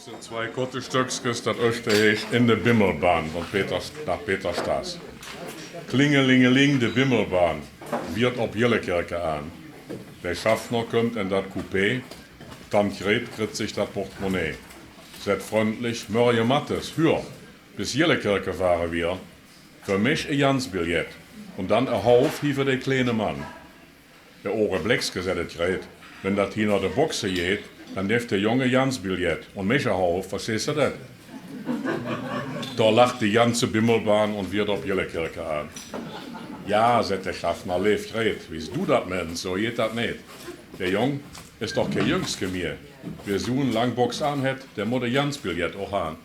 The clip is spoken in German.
sind zwei korte Stöckskes, das Österreich in der Bimmelbahn nach Peterstaas. Klingelingeling, de Bimmelbahn wird op Jellekirke an. Der Schaffner kommt in das Coupé, Tankred kriegt sich das Portemonnaie. Seid freundlich, Mörje Mattes, hör, bis Jellekirke fahren wir. Für mich ein Jansbillett und dann ein Hauf hier für den kleinen Mann. Der Ore Bleckske sagt gerät, wenn das hier nach der Boxe geht, dann darf der Junge Jansbillett und mich ein Hauf, verstehst du das? Da lacht die ganze Bimmelbahn und wird auf Jellekirke an. Ja, sagt der Schaffner, leef gerät, wie du das Mensch, so geht das nicht. Der Jung ist doch kein Jüngske mir. Wer so einen Langbox anhat, der muss ein Jansbillett auch haben.